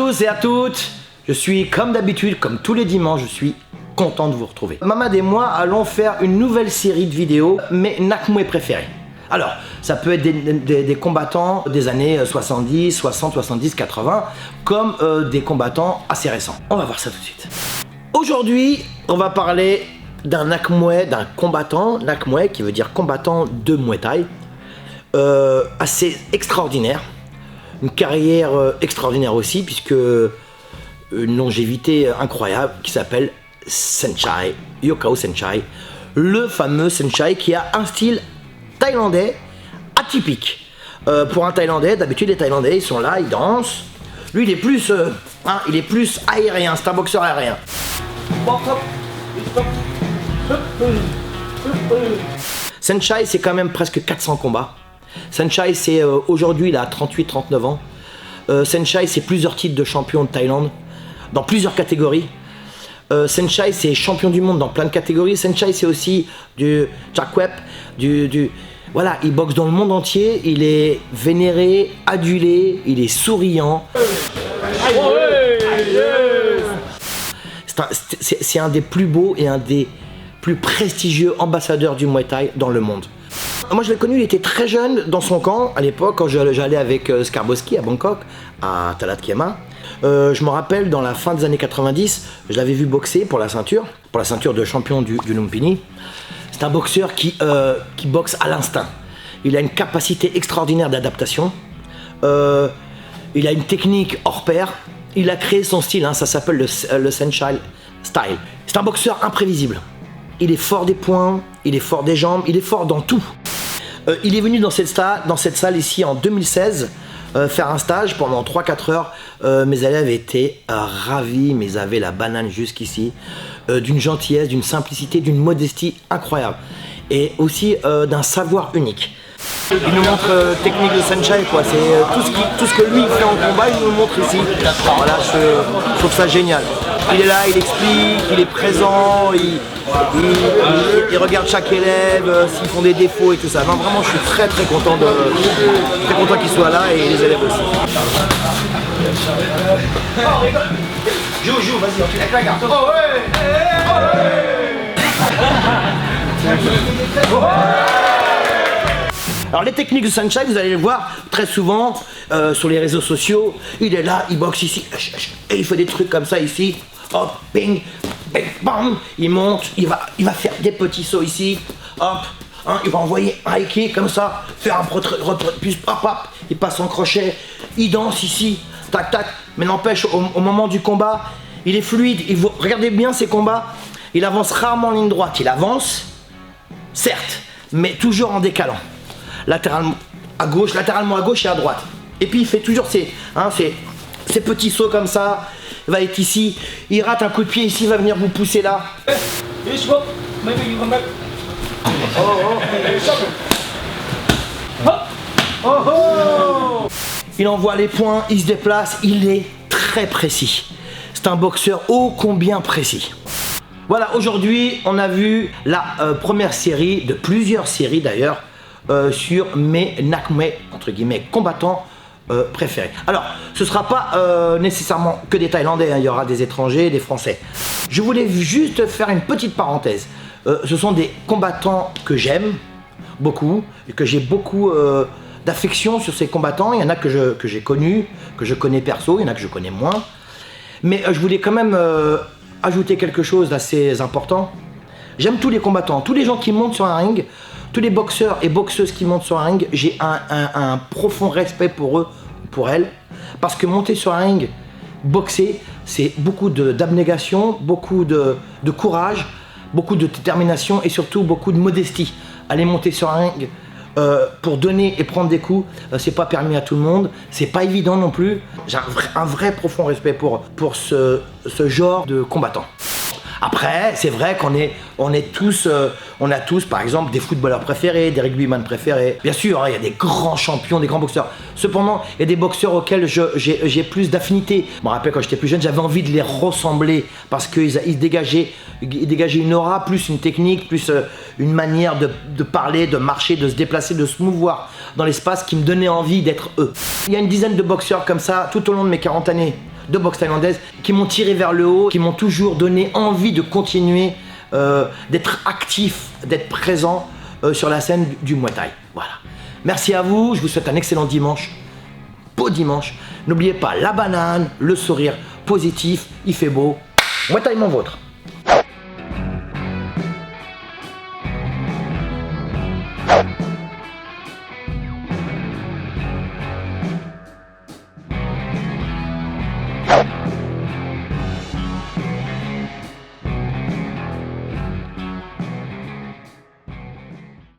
tous et à toutes. Je suis comme d'habitude, comme tous les dimanches, je suis content de vous retrouver. Mamad et moi allons faire une nouvelle série de vidéos, mes Nakmoué préférés. Alors, ça peut être des combattants des années 70, 60, 70, 80, comme des combattants assez récents. On va voir ça tout de suite. Aujourd'hui, on va parler d'un Nakmoué, d'un combattant, Nakmoué qui veut dire combattant de Muay Thai, assez extraordinaire. Une carrière extraordinaire aussi, puisque une longévité incroyable qui s'appelle Saenchai, Yokkao Saenchai, le fameux Saenchai qui a un style thaïlandais atypique. Pour un Thaïlandais, d'habitude les Thaïlandais ils sont là, ils dansent. Lui il est plus, aérien, c'est un boxeur aérien. Saenchai c'est quand même presque 400 combats. Saenchai c'est aujourd'hui il a 38-39 ans. Saenchai c'est plusieurs titres de champion de Thaïlande dans plusieurs catégories. Saenchai c'est champion du monde dans plein de catégories. Saenchai c'est aussi du Chakwep, voilà, il boxe dans le monde entier, il est vénéré, adulé, il est souriant. C'est un des plus beaux et un des plus prestigieux ambassadeurs du Muay Thai dans le monde. Moi je l'ai connu, il était très jeune dans son camp à l'époque quand j'allais avec Skarboski à Bangkok, à Talat Kema. Je me rappelle dans la fin des années 90, je l'avais vu boxer pour la ceinture de champion du Lumpini. C'est un boxeur qui boxe à l'instinct. Il a une capacité extraordinaire d'adaptation. Il a une technique hors pair. Il a créé son style, ça s'appelle le Saenchai Style. C'est un boxeur imprévisible. Il est fort des poings, il est fort des jambes, il est fort dans tout. Il est venu dans cette salle ici en 2016 faire un stage pendant 3-4 heures. Mes élèves étaient ravis, mais ils avaient la banane jusqu'ici. D'une gentillesse, d'une simplicité, d'une modestie incroyable. Et aussi d'un savoir unique. Il nous montre technique de Saenchai, quoi. C'est tout ce que lui fait en combat, il nous le montre ici. Voilà, je trouve ça génial. Il est là, il explique, il est présent, il regarde chaque élève, s'ils font des défauts et tout ça. Non, vraiment, je suis très content qu'il soit là et les élèves aussi. Joue, vas-y, avec la garde. Oh ouais. Alors les techniques de Saenchai, vous allez le voir très souvent sur les réseaux sociaux. Il est là, il boxe ici, et il fait des trucs comme ça ici. Hop, ping, bang, bam. Il monte, il va faire des petits sauts ici. Hop, il va envoyer un high kick comme ça, faire un puis hop, il passe en crochet. Il danse ici, tac tac. Mais n'empêche, au moment du combat, il est fluide. Regardez bien ses combats. Il avance rarement en ligne droite. Il avance, certes, mais toujours en décalant. Latéralement à gauche et à droite. Et puis il fait toujours ces petits sauts comme ça. Il va être ici, il rate un coup de pied ici, il va venir vous pousser là. Il envoie les points, il se déplace, il est très précis. C'est un boxeur ô combien précis. Voilà, aujourd'hui on a vu la première série de plusieurs séries d'ailleurs. Sur mes Nakmoué, entre guillemets, combattants préférés. Alors, ce ne sera pas nécessairement que des Thaïlandais, il y aura des étrangers, des Français. Je voulais juste faire une petite parenthèse. Ce sont des combattants que j'aime beaucoup, et que j'ai beaucoup d'affection sur ces combattants. Il y en a que j'ai connus, que je connais perso, il y en a que je connais moins. Mais je voulais quand même ajouter quelque chose d'assez important. J'aime tous les combattants, tous les gens qui montent sur un ring. Tous les boxeurs et boxeuses qui montent sur un ring, j'ai un profond respect pour eux, pour elles, parce que monter sur un ring, boxer, c'est beaucoup d'abnégation, beaucoup de courage, beaucoup de détermination et surtout beaucoup de modestie. Aller monter sur un ring pour donner et prendre des coups, c'est pas permis à tout le monde, c'est pas évident non plus. J'ai un vrai profond respect pour ce genre de combattants. Après, c'est vrai qu'on on a tous, par exemple, des footballeurs préférés, des rugbyman préférés. Bien sûr, il y a des grands champions, des grands boxeurs. Cependant, il y a des boxeurs auxquels j'ai plus d'affinité. Je me rappelle quand j'étais plus jeune, j'avais envie de les ressembler parce qu'ils dégageaient une aura, plus une technique, plus une manière de parler, de marcher, de se déplacer, de se mouvoir dans l'espace qui me donnait envie d'être eux. Il y a une dizaine de boxeurs comme ça tout au long de mes 40 années. de boxe thaïlandaise qui m'ont tiré vers le haut, qui m'ont toujours donné envie de continuer, d'être actif, d'être présent sur la scène du Muay Thai. Voilà. Merci à vous, je vous souhaite un excellent dimanche, beau dimanche. N'oubliez pas la banane, le sourire positif, il fait beau. Muay Thai mon vôtre.